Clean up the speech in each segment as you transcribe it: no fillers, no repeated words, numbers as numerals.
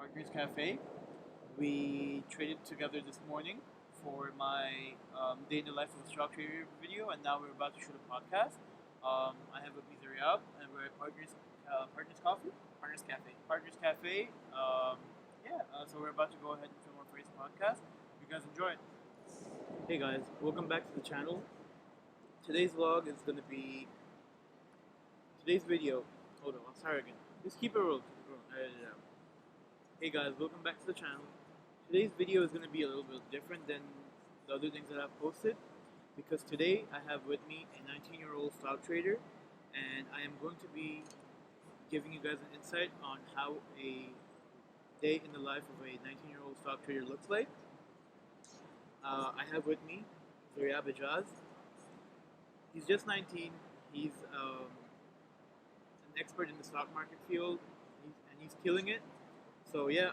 Partners Cafe. We traded together this morning for my day in the life of a stock trader video, and now we're about to shoot a podcast. I have with me Zaryab, and we're at Partners Coffee, Partners Cafe. Partners Cafe. So we're about to go ahead and film our first podcast. You guys enjoy it. Hey guys, welcome back to the channel. Today's vlog is gonna be today's video. Hold on, I'll start again. Just keep it rolling. Edit it out. Hey guys, welcome back to the channel. Today's video is going to be a little bit different than the other things that I've posted because today I have with me a 19-year-old stock trader, and I am going to be giving you guys an insight on how a day in the life of a 19-year-old stock trader looks like. I have with me Zaryab. He's just 19. He's an expert in the stock market field, and he's killing it. So yeah,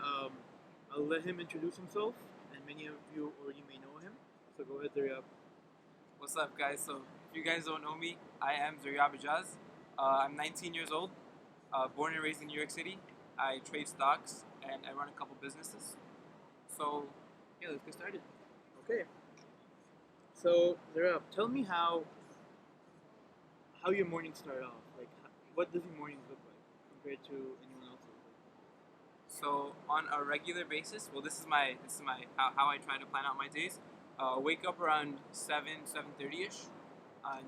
I'll let him introduce himself, and many of you already may know him. So go ahead, Zaryab. What's up, guys? So, if you guys don't know me, I am Zaryab. I'm 19 years old, born and raised in New York City. I trade stocks and I run a couple businesses. So, yeah, let's get started. Okay. So Zaryab, tell me how your mornings start off. Like, what does your mornings look like compared to anyone else's? So, on a regular basis, well, this is my how I try to plan out my days. Wake up around 7:30ish, and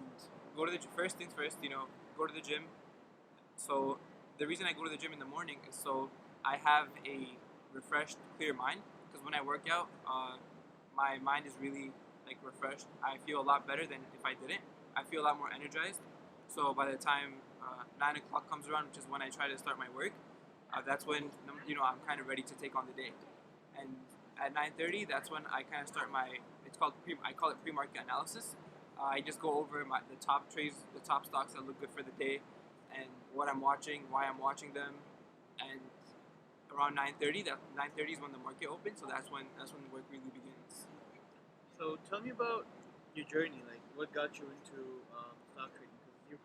go to the first things first. Go to the gym. So the reason I go to the gym in the morning is so I have a refreshed, clear mind. Because when I work out, my mind is really refreshed. I feel a lot better than if I didn't. I feel a lot more energized. So by the time 9 o'clock comes around, which is when I try to start my work, that's when I'm kind of ready to take on the day. And at 9:30, that's when I kind of start my. I call it pre-market analysis. I just go over the top trades, the top stocks that look good for the day, and what I'm watching, why I'm watching them, and around 9:30, is when the market opens. So that's when the work really begins. So tell me about your journey. Like, what got you into stock trading? Because you're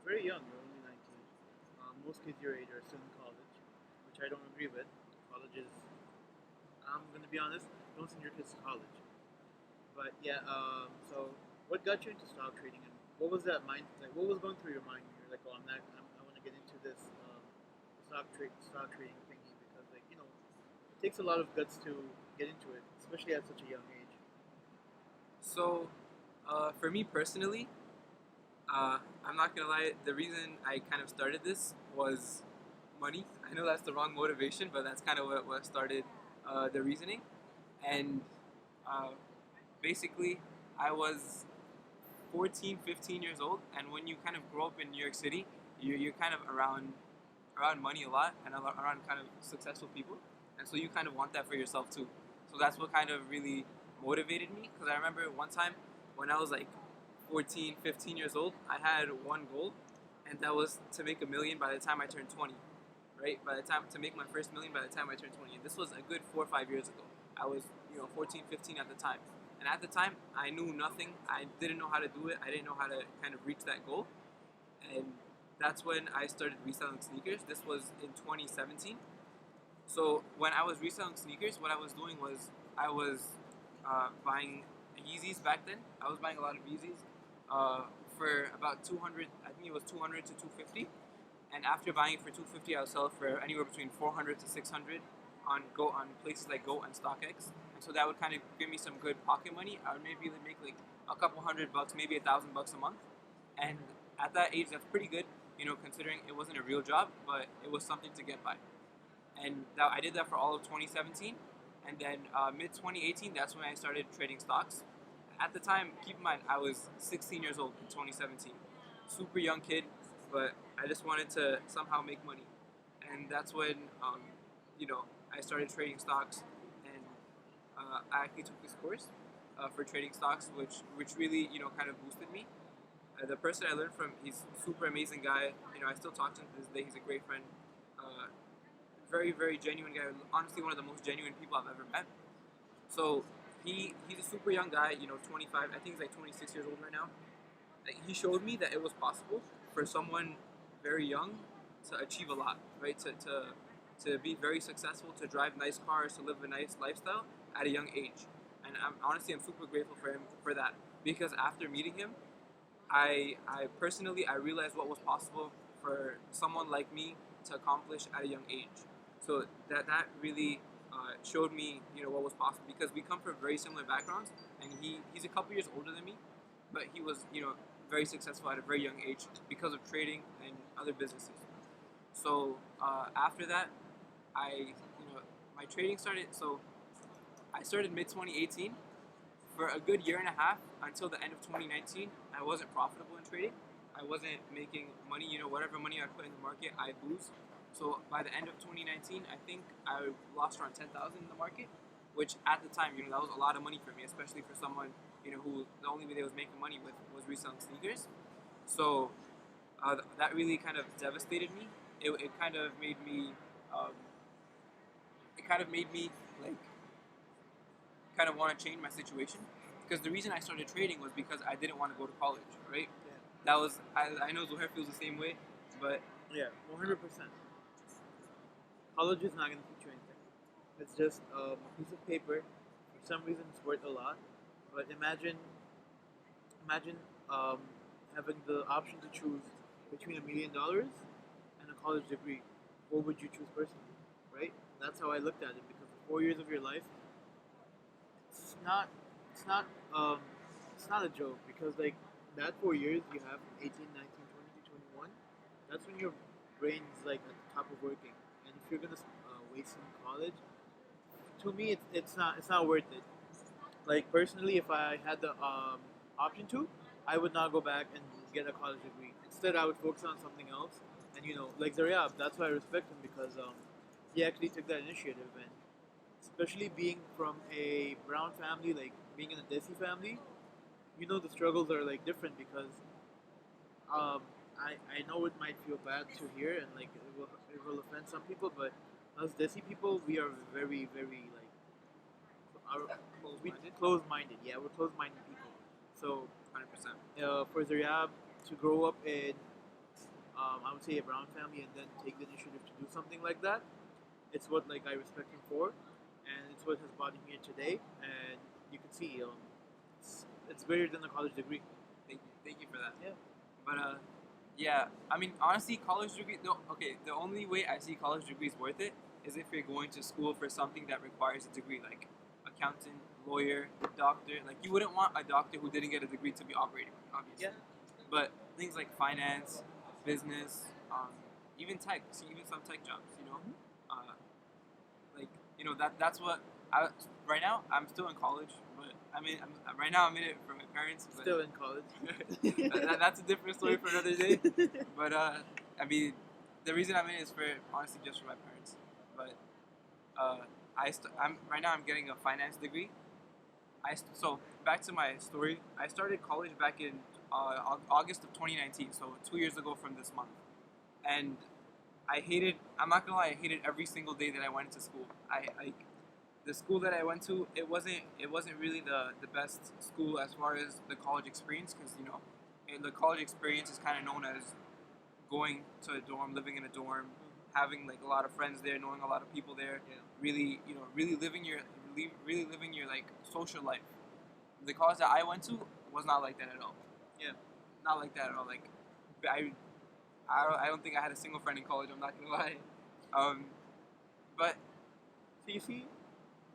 very young. You're only 19. Most kids your age are still in college, which I don't agree with. College is, I'm gonna be honest, don't send your kids to college. But yeah, so what got you into stock trading, and what was that mind? Like, what was going through your mind when you're like, oh, I want to get into this stock trading thingy, because it takes a lot of guts to get into it, especially at such a young age. So, for me personally, I'm not gonna lie. The reason I kind of started this was money. I know that's the wrong motivation, but that's kind of what started the reasoning. And basically, I was 14, 15 years old, and when you kind of grow up in New York City, you're kind of around money a lot and around kind of successful people, and so you kind of want that for yourself too. So that's what kind of really motivated me, because I remember one time when I was like 14, 15 years old, I had one goal, and that was to make $1 million by the time I turned 20. Right? To make my first $1 million by the time I turned 20. And this was a good 4 or 5 years ago. I was 14, 15 at the time. And at the time, I knew nothing. I didn't know how to do it. I didn't know how to kind of reach that goal. And that's when I started reselling sneakers. This was in 2017. So when I was reselling sneakers, what I was doing was I was buying Yeezys back then. I was buying a lot of Yeezys for about 200. I think it was 200 to 250. And after buying it for 250, I'll sell it for anywhere between 400 to 600 on places like Go and StockX. And so that would kind of give me some good pocket money. I would maybe make like a couple $100, maybe $1,000 a month. And at that age, that's pretty good, considering it wasn't a real job, but it was something to get by. And I did that for all of 2017. And then mid 2018, that's when I started trading stocks. At the time, keep in mind, I was 16 years old in 2017. Super young kid, but I just wanted to somehow make money. And that's when, I started trading stocks. And I actually took this course for trading stocks, which really, kind of boosted me. The person I learned from, he's a super amazing guy. I still talk to him to this day. He's a great friend. Very, very genuine guy. Honestly, one of the most genuine people I've ever met. So he's a super young guy, 25. I think he's like 26 years old right now. He showed me that it was possible for someone very young to achieve a lot, right? To to be very successful, to drive nice cars, to live a nice lifestyle at a young age. And I'm super grateful for him for that, because after meeting him, I personally I realized what was possible for someone like me to accomplish at a young age. So that really showed me, what was possible, because we come from very similar backgrounds, and he's a couple years older than me, but he was very successful at a very young age because of trading and other businesses. So after that, my trading started. So I started mid 2018. For a good year and a half until the end of 2019, I wasn't profitable in trading. I wasn't making money. Whatever money I put in the market, I lose. So by the end of 2019, I think I lost around 10,000 in the market, which at the time, that was a lot of money for me, especially for someone, who the only way they was making money with was reselling sneakers. So that really kind of devastated me. It kind of made me, um, like kind of want to change my situation, because the reason I started trading was because I didn't want to go to college, right? Yeah. That was I know Zuhair feels the same way, but Yeah, 100%. College is not going to teach you anything. It's just a piece of paper. For some reason, it's worth a lot. But imagine having the option to choose between $1 million and a college degree. What would you choose personally? Right? That's how I looked at it, because the 4 years of your life, it's not, it's not, um, it's not a joke, because like that 4 years you have from 18, 19, 20 to 21. That's when your brain's like at the top of working. And if you're gonna waste it in college, to me, it's not worth it. Like personally, if I had the option to, I would not go back and get a college degree. Instead, I would focus on something else. And like Zaryab, that's why I respect him, because he actually took that initiative, and especially being from a brown family, like being in a Desi family, the struggles are like different, because um, I know it might feel bad to hear, and like it will offend some people, but us Desi people, we are very very like close-minded. Yeah, we're close-minded people. So 100%. for Zaryab to grow up in, I would say, a brown family, and then take the initiative to do something like that, it's what like I respect him for, and it's what has brought him here today. And you can see, it's greater than a college degree. Thank you for that. Yeah. But yeah, I mean, honestly, college degree. No, okay, the only way I see college degrees worth it is if you're going to school for something that requires a degree, like accountant, lawyer, doctor. Like, you wouldn't want a doctor who didn't get a degree to be operating, obviously. Yeah. But things like finance, business, even tech, see, even some tech jobs, like that's what I right now. I'm still in college, but right now I'm in it for my parents. But Still in college. that's a different story for another day. But I mean, the reason I'm in it is for honestly just for my parents. But I'm right now I'm getting a finance degree. So back to my story. I started college back in August of 2019, so 2 years ago from this month, and I hated. I'm not gonna lie. I hated every single day that I went to school. I like the school that I went to. It wasn't really the best school as far as the college experience, because and the college experience is kind of known as going to a dorm, living in a dorm, having like a lot of friends there, knowing a lot of people there. Yeah. Really, really living your like social life. The college that I went to was not like that at all. Yeah. Not like that at all. Like I don't think I had a single friend in college. I'm not gonna lie. But So you see,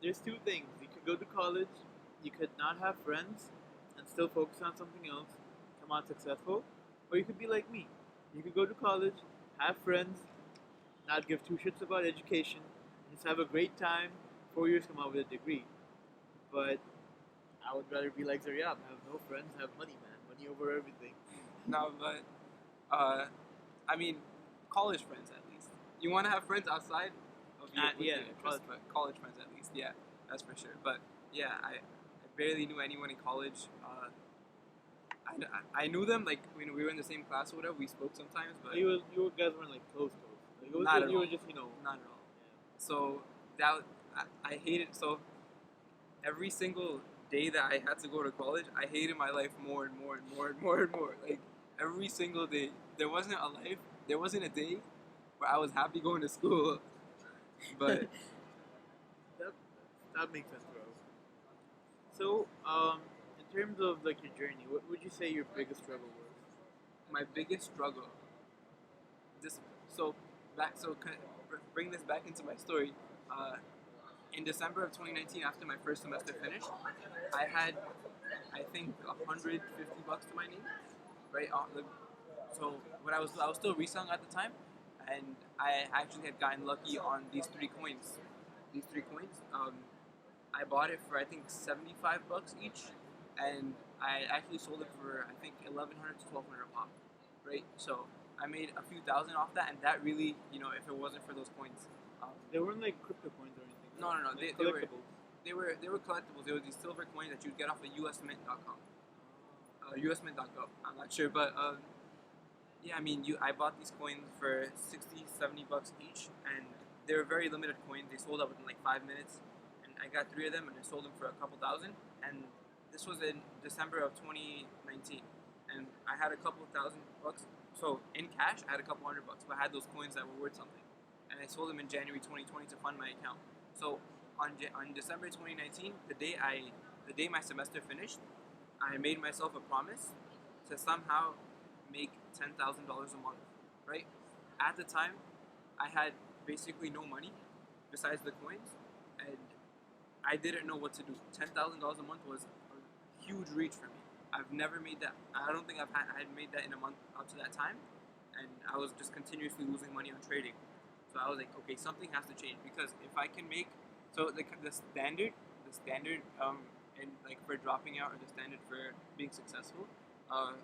there's two things. You could go to college, you could not have friends, and still focus on something else, come out successful. Or you could be like me. You could go to college, have friends, not give two shits about education, just have a great time, 4 years, come out with a degree. But I would rather be like Zaryab, have no friends, have money, man. Money over everything. no, but I mean, college friends at least. You want to have friends outside of Yeah, your interest, but college friends at least. Yeah, that's for sure. But yeah, I barely knew anyone in college. I knew them, like when we were in the same class or whatever. We spoke sometimes, but You guys weren't like close. Like, Not at you all. were just not at all. So I hated. So every single day that I had to go to college, I hated my life more and more and more and more and more. Like every single day, there wasn't a day where I was happy going to school. But that that makes sense, bro. So, in terms of like your journey, what would you say your biggest struggle was? my biggest struggle, discipline. So bring this back into my story. Uh, in December of 2019, after my first semester finished, I had, I think, $150 to my name, right? So what I was still reselling at the time, and I actually had gotten lucky on these three coins. These three coins, I bought it for I think $75 each, and I actually sold it for I think 1,100 to 1,200 a pop, right? So I made a few thousand off that, and that really, if it wasn't for those coins, They weren't like crypto coins or anything. no, no, no, Like they were collectibles. they were collectibles. They were these silver coins that you'd get off of usmint.com, usmint.gov. I'm not sure, but yeah, I mean, I bought these coins for 60, $70 each, and they were very limited coins. They sold out within like 5 minutes, and I got three of them, and I sold them for a couple thousand. And this was in December of 2019, and I had a couple $1,000. So in cash, I had a couple $100, but I had those coins that were worth something, and I sold them in January 2020 to fund my account. So on December 2019, the day my semester finished, I made myself a promise to somehow make $10,000 a month, right? At the time, I had basically no money besides the coins, and I didn't know what to do. $10,000 a month was a huge reach for me. I've never made that. I don't think I had made that in a month up to that time, and I was just continuously losing money on trading. So I was like, okay, something has to change, because if I can make the standard and like for dropping out, or the standard for being successful, uh,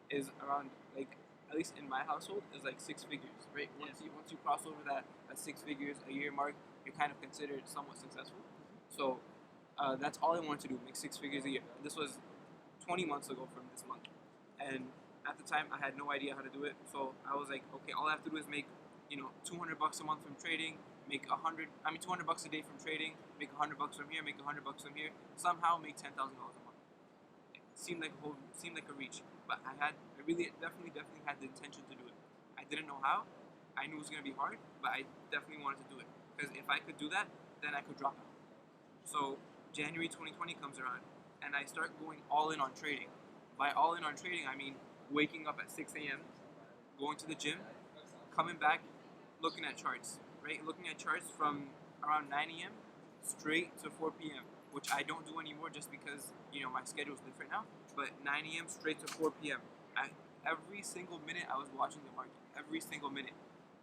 is around, like, at least in my household, is like six figures, right? Once you cross over that 6 figures a year mark, you're kind of considered somewhat successful. So that's all I wanted to do, make 6 figures a year. This was 20 months ago from this month, and at the time I had no idea how to do it. So I was like, okay, all I have to do is make $200 a month from trading, make $200 a day from trading, make $100 from here, make $100 from here, somehow make $10,000 a month. It seemed like a reach, but I definitely had the intention to do it. I didn't know how. I knew it was gonna be hard, but I definitely wanted to do it, because if I could do that, then I could drop out. So January 2020 comes around, and I start going all in on trading. By all in on trading, I mean waking up at 6 a.m., going to the gym, coming back, looking at charts, right? Looking at charts from around 9 a.m. straight to 4 p.m., which I don't do anymore just because, my schedule is different now. But 9 a.m. straight to 4 p.m. Every single minute I was watching the market. Every single minute.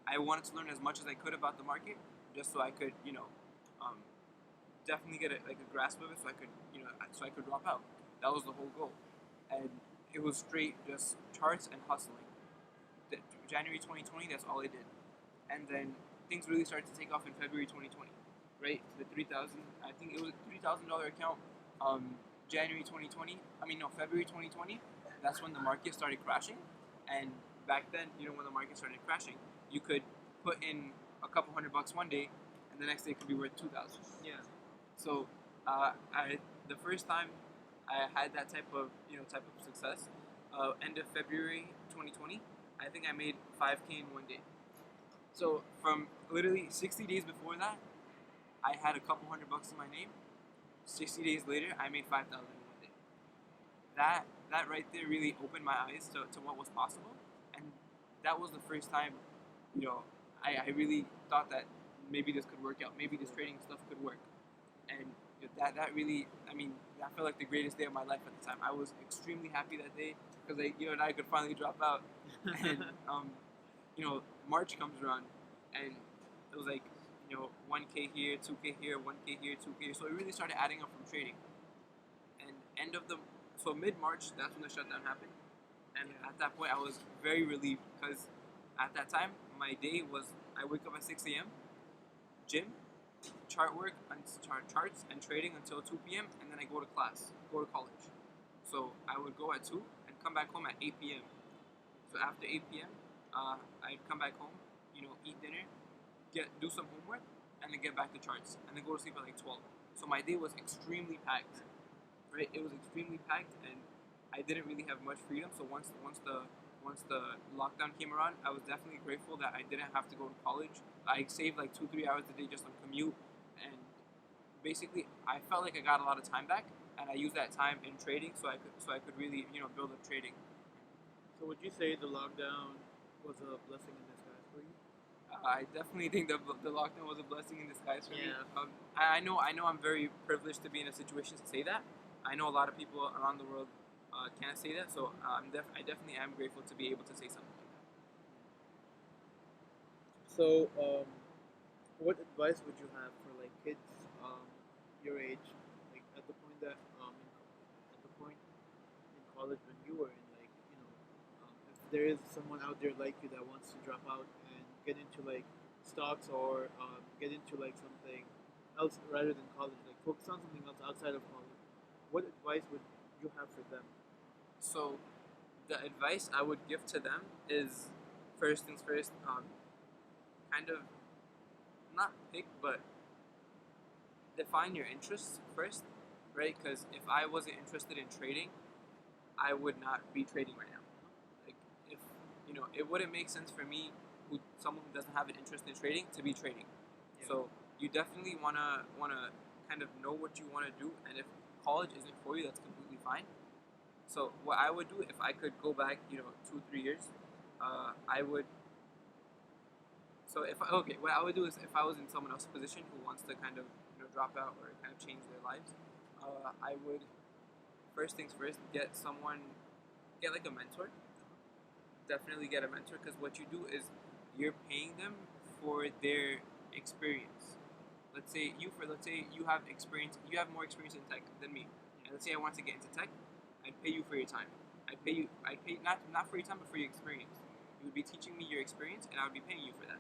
I wanted to learn as much as I could about the market, just so I could, definitely get a grasp of it, so I could drop out. That was the whole goal. And it was straight just charts and hustling. January 2020, that's all I did. And then things really started to take off in February 2020, right? The 3,000, I think it was a $3,000 account. January 2020, February 2020, that's when the market started crashing. And back then, when the market started crashing, you could put in a couple $100 one day, and the next day it could be worth 2,000. Yeah. So, the first time I had that type of success, end of February 2020, I think I made 5K in one day. So from literally 60 days before that, I had a couple $100 in my name. 60 days later, I made 5,000 in one day. That right there really opened my eyes to what was possible, and that was the first time, I really thought that maybe this could work out. Maybe this trading stuff could work, and that really, that felt like the greatest day of my life at the time. I was extremely happy that day because I could finally drop out, and March comes around, and it was like, 1K here, 2K here, 1K here, 2K here. So it really started adding up from trading. And so mid-March, that's when the shutdown happened. And at that point, I was very relieved, because at that time, my day was, I wake up at 6 a.m., gym, chart work, and charts and trading until 2 p.m., and then I go to college. So I would go at 2 and come back home at 8 p.m. So after 8 p.m., I'd come back home, eat dinner, do some homework, and then get back to charts, and then go to sleep at like 12. So my day was extremely packed, right? It was extremely packed, and I didn't really have much freedom. So once once the lockdown came around, I was definitely grateful that I didn't have to go to college. I saved like 2-3 hours a day just on commute, and basically I felt like I got a lot of time back, and I used that time in trading, so I could really build up trading. So would you say the lockdown was a blessing in disguise for you? I definitely think the lockdown was a blessing in disguise for me. Yeah. I know I'm very privileged to be in a situation to say that. I know a lot of people around the world can't say that, so I definitely am grateful to be able to say something like that. So, what advice would you have for like kids your age, like at the point that at the point in college when you were in, like if there is someone out there like you that wants to drop out and get into like stocks or get into like something else rather than college, like focus on something else outside of college, what advice would you have for them? So the advice I would give to them is first things first, kind of not pick, but define your interests first, right? Because if I wasn't interested in trading, I would not be trading right now. Like if it wouldn't make sense for me, someone who doesn't have an interest in trading, to be trading. Yeah. So you definitely wanna kind of know what you want to do, and if college isn't for you, that's completely fine. So what I would do if I could go back, 2-3 years, I would. So what I would do is if I was in someone else's position who wants to kind of drop out or kind of change their lives, I would first things first get like a mentor. Definitely get a mentor, because what you do is you're paying them for their experience. Let's say you have experience, you have more experience in tech than me. And let's say I want to get into tech, I'd pay you for your time. I'd pay not for your time, but for your experience. You would be teaching me your experience, and I would be paying you for that.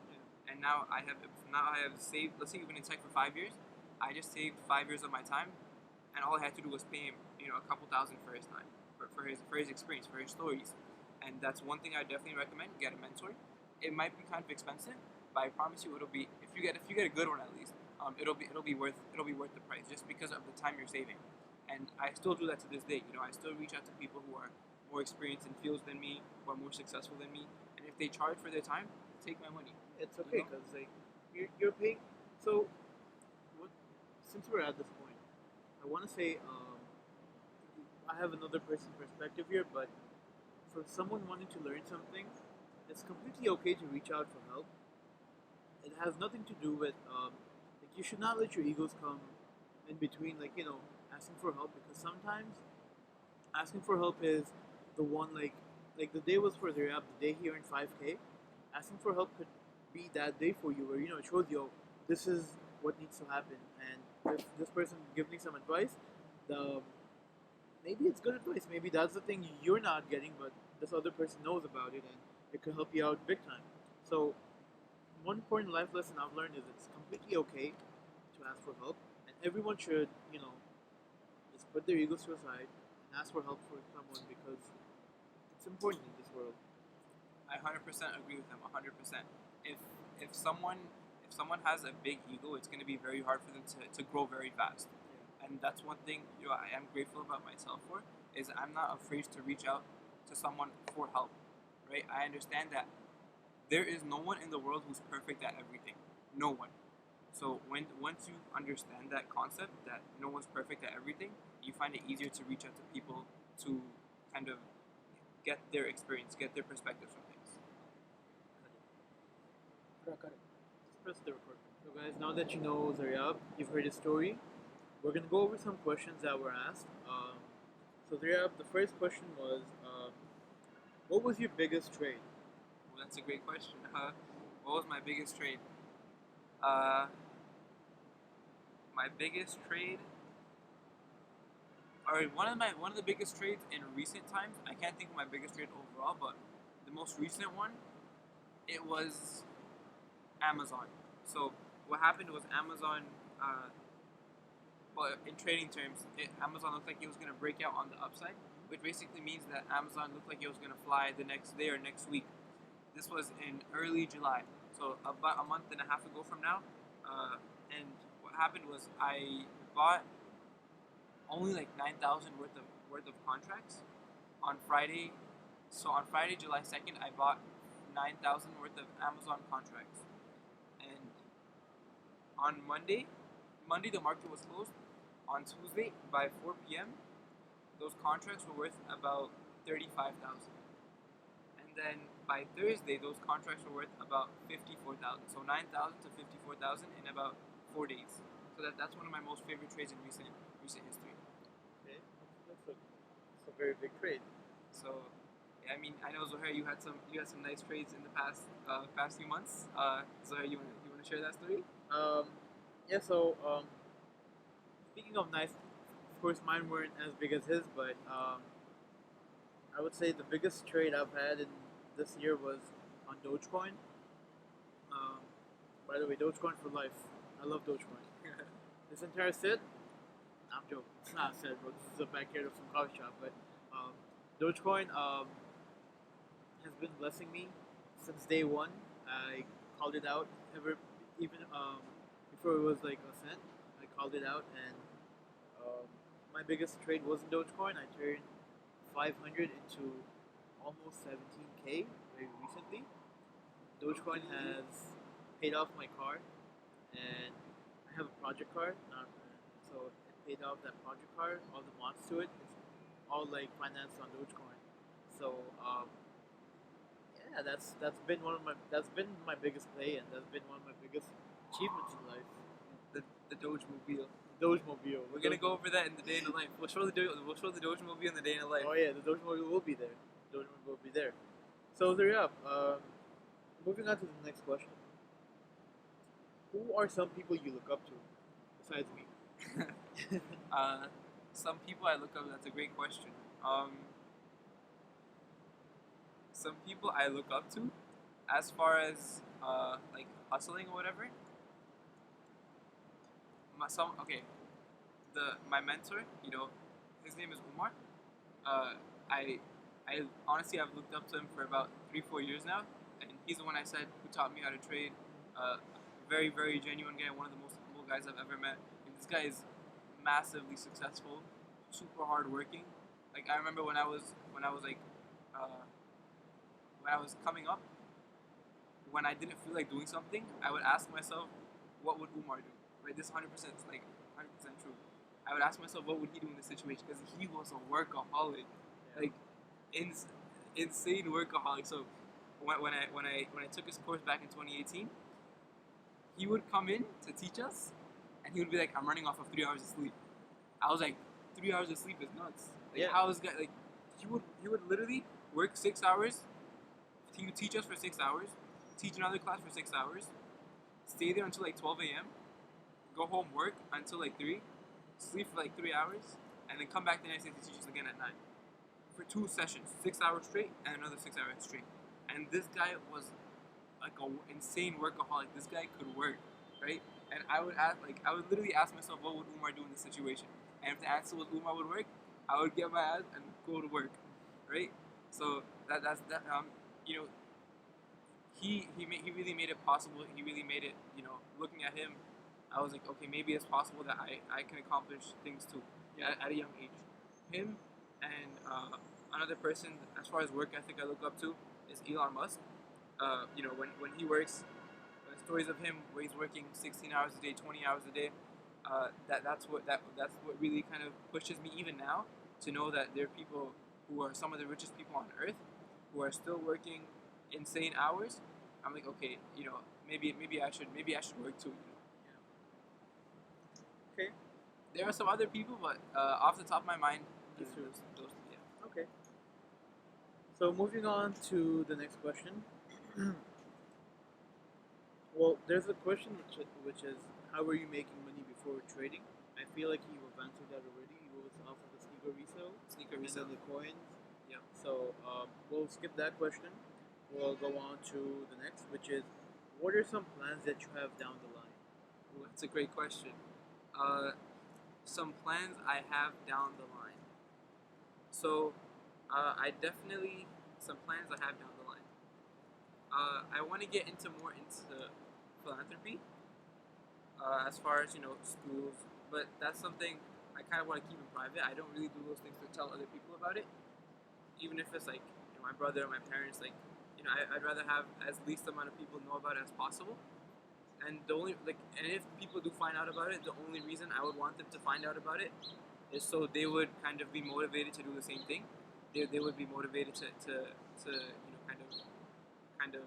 And now I have saved. Let's say you've been in tech for 5 years. I just saved 5 years of my time, and all I had to do was pay him, a couple thousand for his time, for his experience, for his stories. And that's one thing I definitely recommend. Get a mentor. It might be kind of expensive, but I promise you it'll be, if you get a good one at least, it'll be worth the price, just because of the time you're saving. And I still do that to this day. I still reach out to people who are more experienced in fields than me, who are more successful than me, and if they charge for their time, take my money. It's okay because like you're paying. So, what, since we're at this point, I want to say I have another person's perspective here, but for someone wanting to learn something, it's completely okay to reach out for help. It has nothing to do with like you should not let your egos come in between, like asking for help, because sometimes asking for help is the one, like the day was for Zaryab, the day he earned 5K. Asking for help could be that day for you, where it shows you this is what needs to happen, and if this person gives me some advice, the maybe it's good advice. Maybe that's the thing you're not getting, but this other person knows about it, and it could help you out big time. So one important life lesson I've learned is it's completely okay to ask for help, and everyone should, just put their egos to a side and ask for help for someone, because it's important in this world. I 100% agree with them. 100%. If if someone if someone has a big ego, it's going to be very hard for them to grow very fast. And that's one thing I am grateful about myself for, is I'm not afraid to reach out to someone for help. Right? I understand that there is no one in the world who's perfect at everything. No one. So once you understand that concept, that no one's perfect at everything, you find it easier to reach out to people to kind of get their experience, get their perspectives from things. Cut it. Just press the record. So guys, now that you know Zaryab, you've heard his story. We're gonna go over some questions that were asked. So Zaryab, the first question was, what was your biggest trade? Well, that's a great question. What was my biggest trade? Uh, my biggest trade, or one of the biggest trades in recent times. I can't think of my biggest trade overall, but the most recent one, it was Amazon. So what happened was Amazon. Well, in trading terms, Amazon looked like it was going to break out on the upside, which basically means that Amazon looked like it was going to fly the next day or next week. This was in early July, so about a month and a half ago from now. And what happened was I bought only like 9,000 worth of contracts on Friday So on Friday, July 2nd, I bought 9,000 worth of Amazon contracts, and on Monday the market was closed. On Tuesday by 4 p.m., those contracts were worth about 35,000. And then by Thursday, those contracts were worth about 54,000. So 9,000 to 54,000 in about 4 days. So that's one of my most favorite trades in recent history. Okay, that's a very big trade. So yeah, I mean, I know Zohair, you had some nice trades in the past few months. Zohair, you wanna share that story? Yeah. So speaking of nice, of course, mine weren't as big as his, but I would say the biggest trade I've had in this year was on Dogecoin. Um, by the way, Dogecoin for life. I love Dogecoin. This entire set, I'm joking. It's not a set, bro. This is a backyard of some coffee shop. But Dogecoin has been blessing me since day one. I called it out even before it was like a cent. I called it out, and my biggest trade wasn't Dogecoin. I turned 500 into almost 17K very recently. Dogecoin has paid off my car, and I have a project car. So it paid off that project car. All the mods to it, it's all like financed on Dogecoin. So yeah, that's been my biggest play, and that's been one of my biggest achievements in life. The Doge Mobile. Dogemobile. We're gonna go over that in the day in the life. We'll show the Doge Mobile in the day in the life. Oh yeah, the Dogemobile will be there. Dogemobile will be there. So Zaryab, moving on to the next question. Who are some people you look up to besides me? Some people I look up. That's a great question. Some people I look up to, as far as like hustling or whatever. Okay. My mentor, his name is Umar. I honestly I've looked up to him for about 3-4 years now, and he's the one I said who taught me how to trade. Very very genuine guy, one of the most humble guys I've ever met. And this guy is massively successful, super hardworking. Like I remember when I was like when I was coming up, when I didn't feel like doing something, I would ask myself, what would Umar do? Right, this 100% is like 100% true. I would ask myself, what would he do in this situation? Because he was a workaholic, like insane workaholic. So when I took his course back in 2018, he would come in to teach us, and he would be like, "I'm running off of 3 hours of sleep." I was like, 3 hours of sleep is nuts. Like, Yeah. how is guy like? He would literally work 6 hours. He would teach us for 6 hours, teach another class for 6 hours, stay there until like 12 a.m., go home, work until like 3, sleep for like 3 hours, and then come back the next day to teach us again at 9. For 2 sessions, 6 hours straight, and another 6 hours straight. And this guy was like an insane workaholic. This guy could work, right? And I would literally ask myself, what would Umar do in this situation? And if the answer was Umar would work, I would get my ass and go to work, right? So that's that. He really made it possible. He really made it. Looking at him, I was like, okay, maybe it's possible that I can accomplish things too at a young age. Him and another person, as far as work ethic, I look up to is Elon Musk. When he works, stories of him where he's working 16 hours a day, 20 hours a day. That's what really kind of pushes me even now to know that there are people who are some of the richest people on earth who are still working insane hours. I'm like, okay, maybe I should work too. Okay. There are some other people, but off the top of my mind, These two. those yeah. Okay. So moving on to the next question. Well, there's a question which is, how were you making money before trading? I feel like you have answered that already. It was off of the sneaker resale, and then the coins. Yeah. So we'll skip that question. We'll go on to the next, which is, what are some plans that you have down the line? Well, that's a great question. Some plans I have down the line. So, some plans I have down the line. I want to get more into philanthropy, as far as schools, but that's something I kind of want to keep in private. I don't really do those things to tell other people about it, even if it's like in my brother, my parents. Like, I'd rather have as least amount of people know about it as possible. And the only and if people do find out about it, the only reason I would want them to find out about it is so they would kind of be motivated to do the same thing. They would be motivated to kind of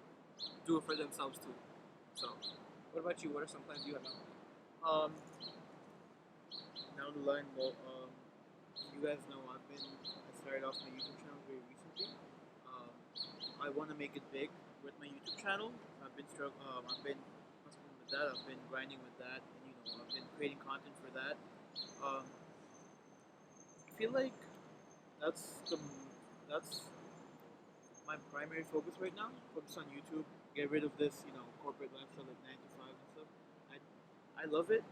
do it for themselves too. So, what about you? What are some plans you have now? Um, Down the line, well, you guys know I started off my YouTube channel very recently. Um, I want to make it big with my YouTube channel. I've been hustling with that. I've been grinding with that, and I've been creating content for that. I feel like that's the that's my primary focus right now. Focus on YouTube. Get rid of this, corporate lifestyle like 9 to 5 and stuff. I love it,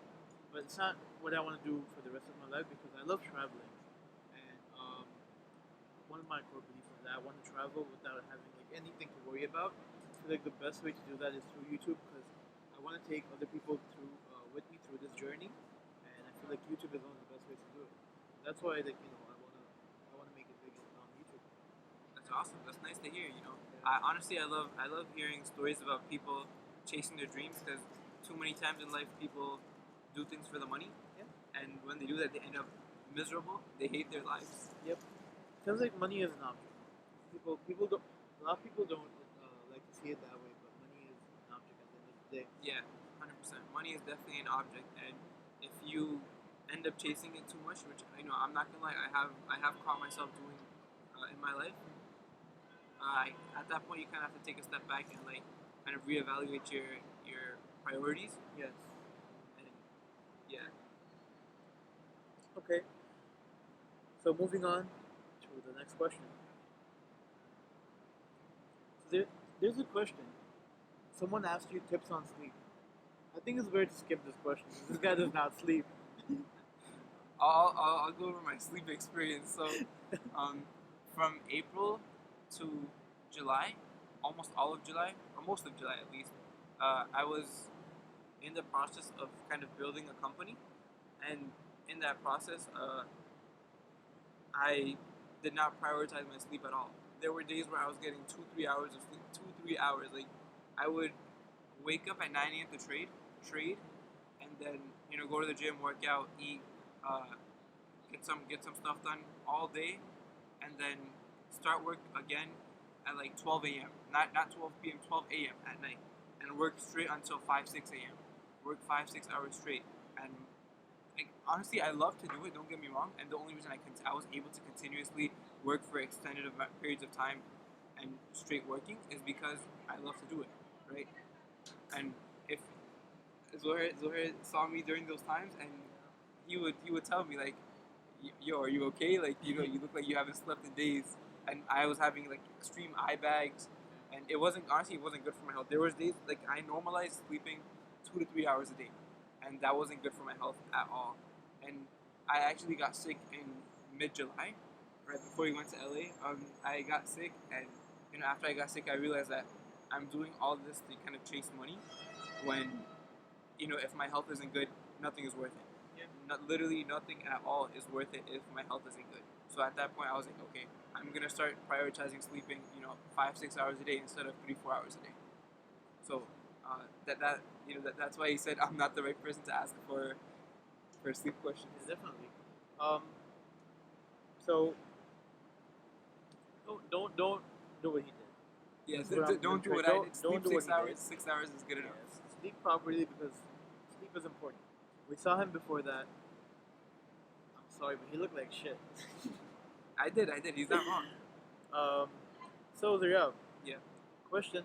but it's not what I want to do for the rest of my life because I love traveling. And one of my core beliefs is that I want to travel without having like anything to worry about. I feel like the best way to do that is through YouTube because I want to take other people through with me through this journey, and I feel like YouTube is one of the best ways to do it. That's why I wanna make it big on YouTube. That's awesome. That's nice to hear. I love hearing stories about people chasing their dreams because too many times in life people do things for the money, Yeah. and when they do that, they end up miserable. They hate their lives. Yep. Feels like money is an object. People don't. A lot of people don't like to see it that way, but money is an object at the end of the day. Yeah, 100%. Money is definitely an object, and if you end up chasing it too much, which I'm not gonna lie, I have caught myself doing in my life. At that point, you kind of have to take a step back and kind of reevaluate your priorities. Yes. And yeah, Okay. So moving on to the next question. So there's a question. Someone asked you tips on sleep. I think it's better to skip this question. This guy does not sleep. I'll go over my sleep experience. So, from April to July, almost all of July, or most of July at least, I was in the process of kind of building a company, and in that process, I did not prioritize my sleep at all. There were days where I was getting 2-3 hours of sleep, 2-3 hours. Like I would wake up at 9 a.m. to trade, and then go to the gym, work out, eat, get some stuff done all day, and then start work again at like 12 a.m. Not 12 p.m. 12 a.m. at night, and work straight until 5-6 a.m. Work 5-6 hours straight, and honestly, I love to do it. Don't get me wrong. And the only reason I was able to continuously work for extended periods of time and straight working is because I love to do it, right? And if Zohair saw me during those times, and he would tell me like, "Yo, are you okay? Like, you look like you haven't slept in days." And I was having like extreme eye bags, and it wasn't good for my health. There was days like I normalized sleeping 2 to 3 hours a day, and that wasn't good for my health at all. And I actually got sick in mid-July, right before we went to LA. I got sick, and after I got sick, I realized that I'm doing all this to kind of chase money, when if my health isn't good, nothing is worth it. Yeah. Literally nothing at all is worth it if my health isn't good. So at that point, I was like, okay, I'm gonna start prioritizing sleeping, 5-6 hours a day instead of 3-4 hours a day. So that's why he said I'm not the right person to ask for sleep questions. Yeah, definitely. So don't do what he did. Yes, That's what I'm don't do gonna what try. I did. Sleep Don't do what 6 he hours. did. 6 hours is good enough. Yes. Sleep properly because sleep is important. We saw him before that. I'm sorry, but he looked like shit. I did. He's not wrong. So Zaryab, Yeah. question.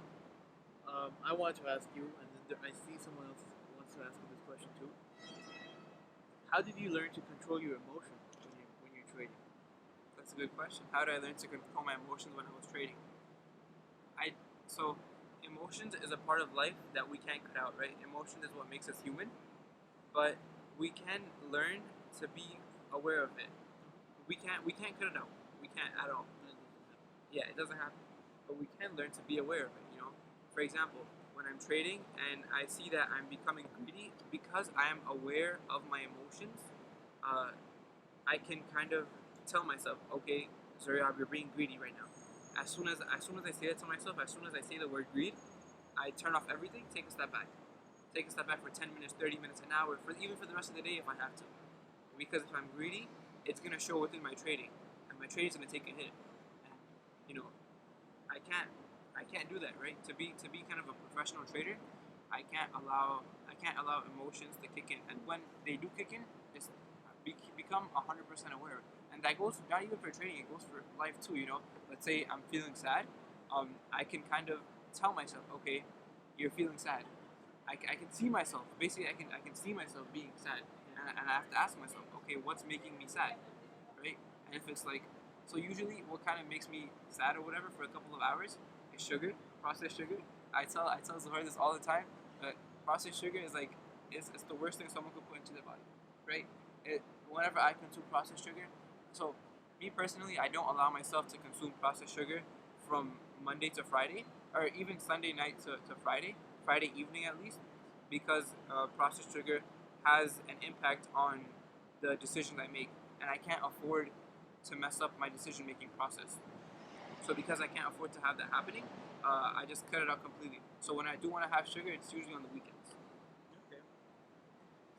I wanted to ask you, and then I see someone else wants to ask you this question too. How did you learn to control your emotions when you're trading? That's a good question. How did I learn to control my emotions when I was trading? So emotions is a part of life that we can't cut out, right? Emotion is what makes us human, but we can learn to be aware of it. We can't cut it out. We can't at all. Yeah, it doesn't happen. But we can learn to be aware of it. For example, when I'm trading and I see that I'm becoming greedy, because I am aware of my emotions, I can kind of tell myself, okay, Zaryab, you're being greedy right now. As soon as I say that to myself, as soon as I say the word greed, I turn off everything, take a step back. Take a step back for 10 minutes, 30 minutes, an hour, even for the rest of the day if I have to. Because if I'm greedy, it's gonna show within my trading, and my trading's gonna take a hit. And you know, I can't I can't do that, right? To be kind of a professional trader, I can't allow emotions to kick in, and when they do kick in, just become 100% aware. And that goes not even for trading; it goes for life too. Let's say I'm feeling sad, I can kind of tell myself, okay, you're feeling sad. I can see myself. Basically, I can see myself being sad, and I have to ask myself, okay, what's making me sad, right? And if it's like, so usually what kind of makes me sad or whatever for a couple of hours is sugar, processed sugar. I tell Zohar this all the time. But processed sugar is like it's the worst thing someone could put into their body, right? Whenever I consume processed sugar, so me personally, I don't allow myself to consume processed sugar from Monday to Friday, or even Sunday night to Friday evening at least, because processed sugar has an impact on the decisions I make, and I can't afford to mess up my decision making process. So because I can't afford to have that happening, I just cut it out completely. So when I do want to have sugar, it's usually on the weekends. Okay.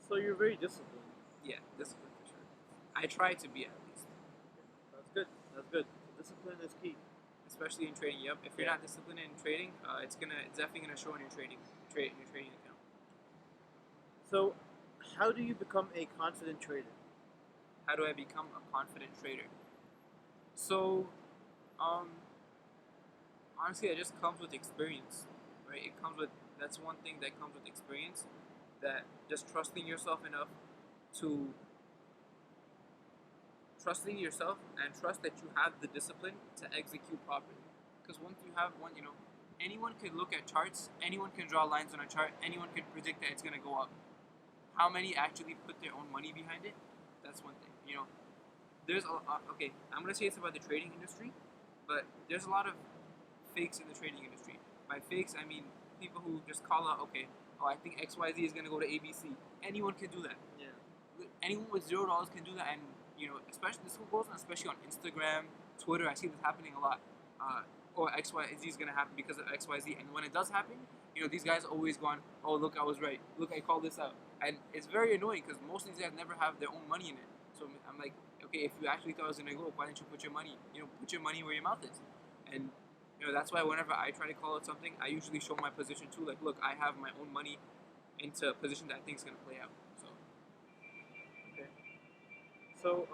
So you're very disciplined. Yeah, discipline for sure. I try to be at least, That's good. That's good. Discipline is key. especially in trading. Yep. If you're not disciplined in trading, it's definitely gonna show in your trading account. So, how do you become a confident trader? How do I become a confident trader? So, um, honestly, it just comes with experience, right? That's one thing that comes with experience, that just to trusting yourself and trust that you have the discipline to execute properly. Because once you have one, anyone can look at charts, anyone can draw lines on a chart, anyone can predict that it's gonna go up. How many actually put their own money behind it? That's one thing. Okay, I'm gonna say it's about the trading industry, but there's a lot of fakes in the trading industry. By fakes, I mean people who just call out, okay, oh, I think XYZ is gonna go to ABC. Anyone can do that. Yeah. Anyone with $0 can do that, and especially this goes on, especially on Instagram, Twitter. I see this happening a lot. Or XYZ is gonna happen because of XYZ, and when it does happen, these guys always go on, oh, look, I was right. Look, I called this out, and it's very annoying because most of these guys never have their own money in it. So I'm like, okay, if you actually thought it was gonna go, why didn't you put your money? Put your money where your mouth is, and that's why whenever I try to call out something, I usually show my position too. Like, look, I have my own money into a position that I think is gonna play out. So Okay. So,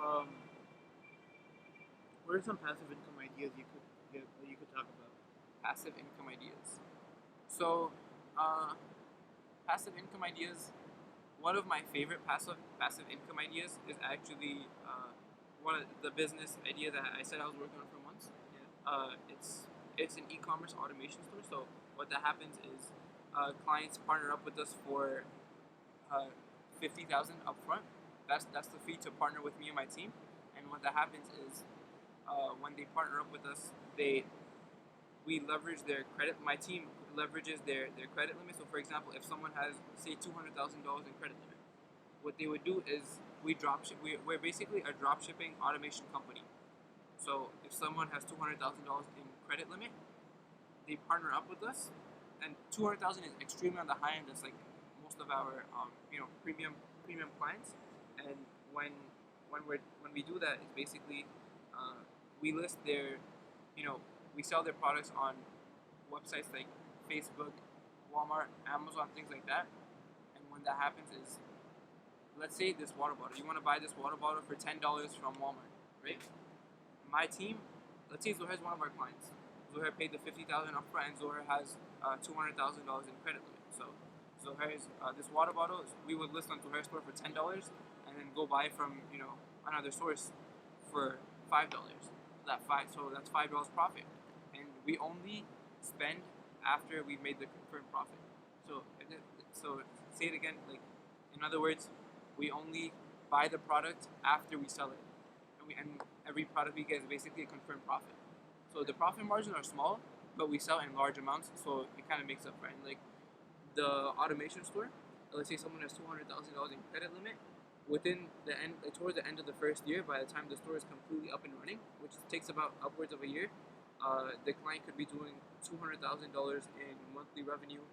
what are some passive income ideas you could talk about? passive income ideas. So, uh, passive income ideas. One of my favorite passive income ideas is actually one of the business idea that I said I was working on for months. Yeah. It's an e-commerce automation store. So what that happens is clients partner up with us for 50,000 upfront. That's the fee to partner with me and my team. And what that happens is when they partner up with us, we leverage their credit. My team leverages their credit limit. So, for example, if someone has, say, $200,000 in credit limit, what they would do is we drop ship. We're basically a drop shipping automation company. So, if someone has $200,000 in credit limit, they partner up with us, and 200,000 is extremely on the high end. That's like most of our premium clients. And when we do that, it's basically we list their you know we sell their products on websites like Facebook, Walmart, Amazon, things like that. And when that happens is, let's say this water bottle. You want to buy this water bottle for $10 from Walmart, right? My team, let's say Zohar is one of our clients. Zohar paid the 50,000 upfront, and Zohar has $200,000 in credit limit. So Zohar's this water bottle we would list on Zohar's store for $10, and then go buy from another source for $5. So that's $5 profit, and we only spend after we've made the confirmed profit. So so say it again, like in other words, we only buy the product after we sell it, and every product we get is basically a confirmed profit. So the profit margins are small, but we sell in large amounts, so it kind of makes up for it. And like the automation store, let's say someone has $200,000 in credit limit. Within the end, like towards the end of the first year, by the time the store is completely up and running, which takes about upwards of a year, the client could be doing $200,000 in monthly revenue,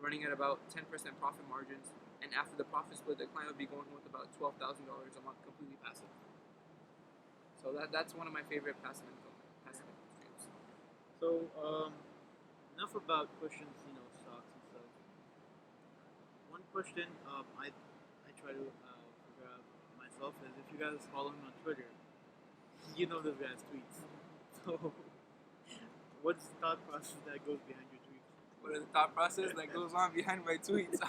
running at about 10% profit margins, and after the profit split, the client would be going with about $12,000 a month, completely passive. So that's one of my favorite passive income streams. So enough about questions, stocks and stuff. One question I try to figure out myself is if you guys follow him on Twitter, you know this guy's tweets. So what's the thought process that goes behind your tweets? What is the thought process that goes on behind my tweets?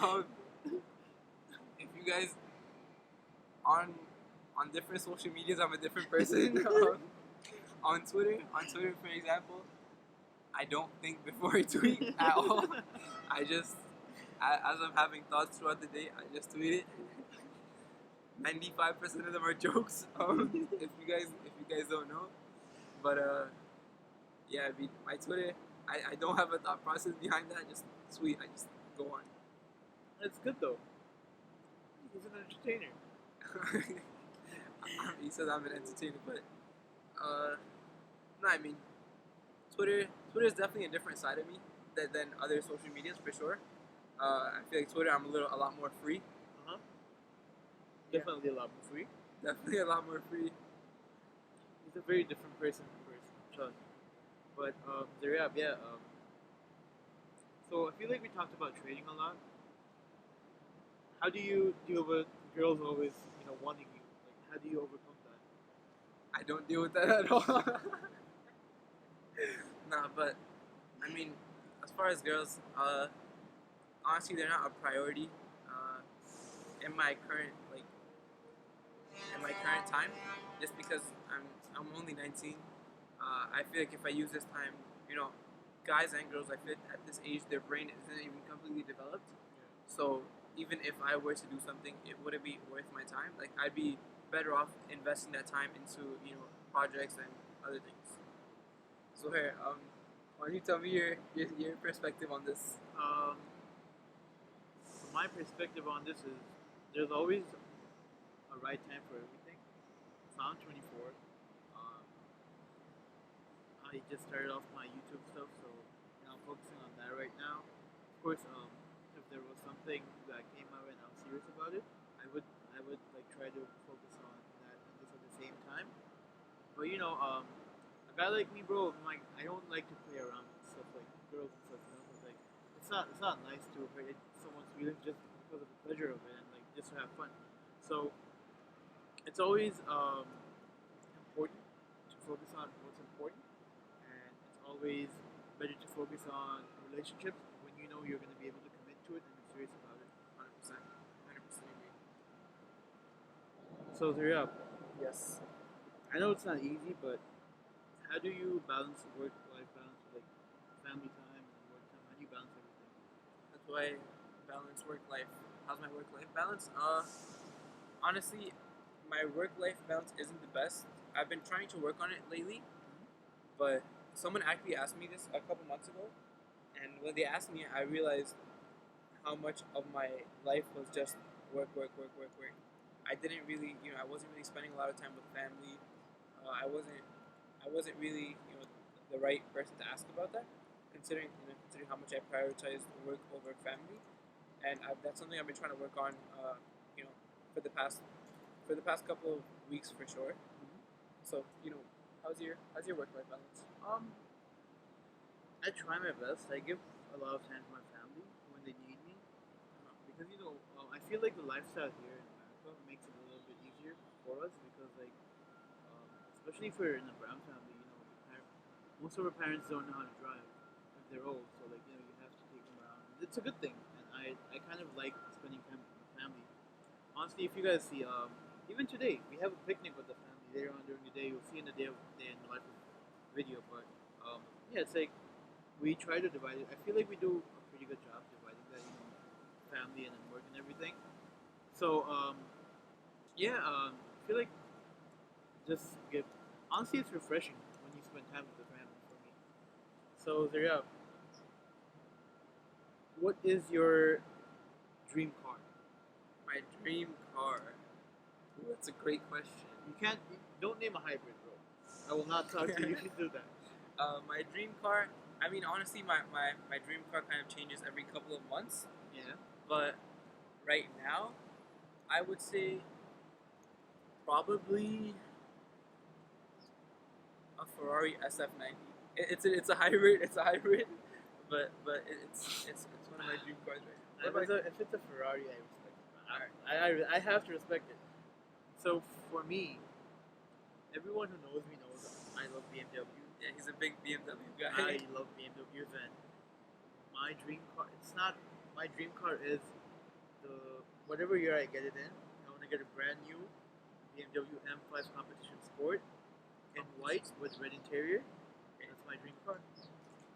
If you guys on different social medias, I'm a different person. On Twitter, for example, I don't think before I tweet at all. I just, as I'm having thoughts throughout the day, I just tweet it. 95% of them are jokes. If you guys don't know, but yeah, my Twitter, I don't have a thought process behind that. I just tweet. I just go on. That's good though. He's an entertainer. He says I'm an entertainer, but no, I mean, Twitter is definitely a different side of me than other social medias for sure. I feel like Twitter, I'm a lot more free. Definitely a lot more free. Definitely a lot more free. He's a very different person in person, trust me. But Zaryab, yeah. So I feel like we talked about trading a lot. How do you deal with girls always, wanting you? Like, how do you overcome that? I don't deal with that at all. Nah, but I mean, as far as girls, honestly, they're not a priority in my current time. Just because I'm only 19, I feel like if I use this time, guys and girls, I feel at this age their brain isn't even completely developed. So even if I were to do something, it wouldn't be worth my time. Like I'd be better off investing that time into projects and other things. So here, why don't you tell me your perspective on this? So my perspective on this is there's always a right time for everything. So I'm 24. I just started off my YouTube stuff, so I'm focusing on that right now. Of course, if there was something that came out and I'm serious about it, I would like try to focus on that and this at the same time. But a guy like me, bro, I don't like to play around with stuff like girls and stuff. 'Cause, like it's not nice to hurt someone's feelings just because of the pleasure of it and like just to have fun. So it's always important to focus on what's important, and it's always better to focus on relationships when you know you're going to be able to commit to it and be serious about it. 100%, 100% agree. So Zaryab, Yes. I know it's not easy, but how do you balance work-life balance with like family time and work time? How do you balance everything? That's why I balance work life. How's my work life balance? Honestly, my work life balance isn't the best. I've been trying to work on it lately, but someone actually asked me this a couple months ago, and when they asked me, I realized how much of my life was just work, work, work, work, work. I didn't really, I wasn't really spending a lot of time with family. I wasn't really, the right person to ask about that, considering how much I prioritize work over family, and that's something I've been trying to work on, you know, for the past couple of weeks for sure. So, how's your work life balance? I try my best. I give a lot of time to my family when they need me, because I feel like the lifestyle here in America makes it a little bit easier for us because especially if we're in a brown family, most of our parents don't know how to drive if they're old, so you have to take them around. It's a good thing, and I kind of like spending time with my family. Honestly, if you guys see, even today we have a picnic with the family. Later on during the day, you'll see in the day in the life video. But yeah, it's like we try to divide it. I feel like we do a pretty good job dividing that, family and then work and everything. So yeah, I feel like just get honestly, it's refreshing when you spend time with the family for me. So Zaryab, what is your dream car? My dream car. Ooh, that's a great question. Don't name a hybrid, bro. I will not talk to you if you do that. My dream car. I mean, honestly, my dream car kind of changes every couple of months. Yeah. But right now, I would say probably a Ferrari SF90. It's a hybrid. It's a hybrid, but it's one of my dream cars right now. If it's a Ferrari, I respect it. I have to respect it. So for me, everyone who knows me knows I love BMW. Yeah, he's a big BMW guy. I love BMWs, and my dream car. It's not my dream car is the whatever year I get it in. I want to get a brand new BMW M5 Competition Sport in white with red interior. That's my dream car.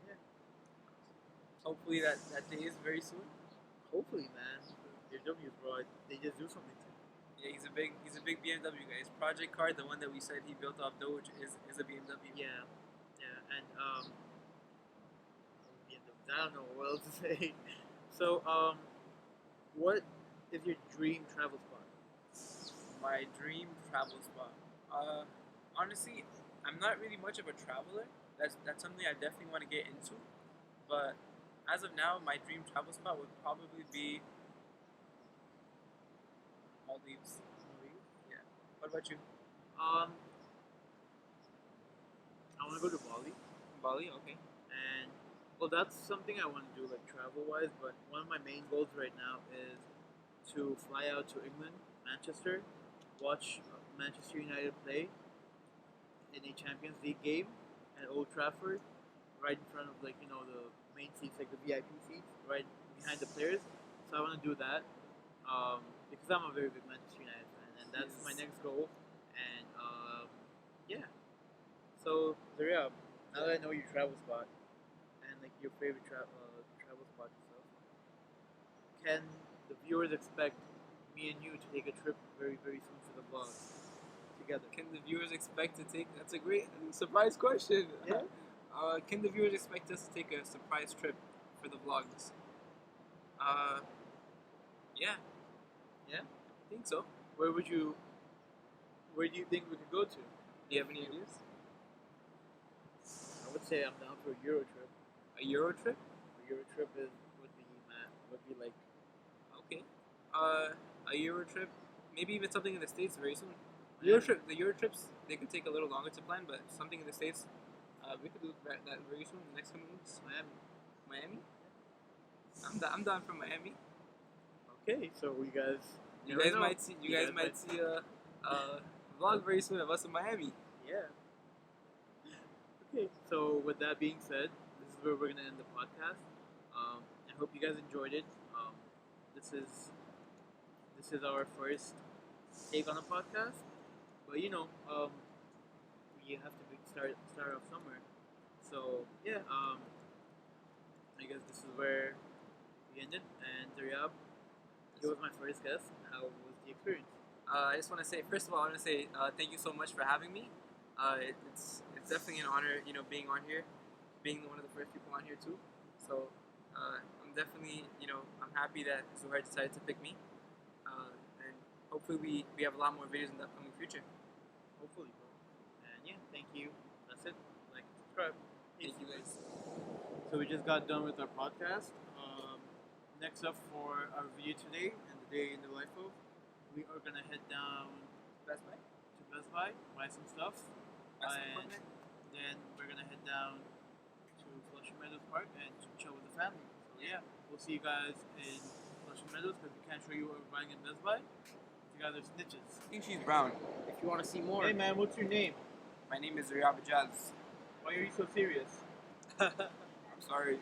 Yeah. Hopefully that day is very soon. Hopefully, man. BMWs, bro. They just do something to me. Yeah, he's a big BMW guy. His project car, the one that we said he built off Doge, is a BMW. Yeah. Yeah, and BMWs. I don't know what else to say. So, what is your dream travel spot? My dream travel spot. Honestly, I'm not really much of a traveler. That's something I definitely want to get into. But as of now, my dream travel spot would probably be Maldives. Yeah. What about you? Um, I want to go to Bali, Bali. Okay. and well, that's something I want to do, like travel wise. But one of my main goals right now is to fly out to England, Manchester, watch Manchester United play in a Champions League game at Old Trafford, right in front of the main seats, like the VIP seats, right behind the players. So I want to do that because I'm a very big Manchester United fan, and that's my Yes. next goal. And yeah. So Zaryab, now that I know your travel spot and like your favorite travel spot and stuff, can the viewers expect me and you to take a trip very very soon for the vlog together? Can the viewers expect to take? That's a great surprise question. Yeah. Can the viewers expect us to take a surprise trip for the vlogs? Yeah. Yeah? I think so. Where do you think we could go to? Do you have any ideas? I would say I'm down for a Euro trip. A Euro trip? A Euro trip would be like Okay. A Euro trip. Maybe even something in the States very soon. The Euro trips, they could take a little longer to plan, but something in the States, we could do that very soon, the next coming weeks. Miami. Miami? I'm down for Miami. Okay, so you guys might see a vlog very soon of us in Miami. Yeah. Okay, so with that being said, this is where we're gonna end the podcast. I hope you guys enjoyed it. This is our first take on a podcast, but we have to start off somewhere. So yeah, I guess this is where we ended. And Zaryab, he was my first guest. How was the experience? I just want to say, first of all, I want to say thank you so much for having me. It's definitely an honor, being on here, being one of the first people on here too. So I'm definitely, I'm happy that Zuhair decided to pick me, and hopefully we have a lot more videos in the upcoming future. Hopefully, bro. And yeah, thank you. That's it. Like and subscribe. Peace. Thank you guys. So we just got done with our podcast. Next up for our video today and the day in the life of, we are gonna head down Best Buy. to Best Buy, buy some stuff, Buy some and equipment. then we're gonna head down to Flushing Meadows Park and to chill with the family. So yeah, we'll see you guys in Flushing Meadows because we can't show you what we're buying in Best Buy. You guys are snitches. I think she's brown. If you want to see more, Hey man, what's your name? my name is Zaryab. Why are you so serious? I'm sorry.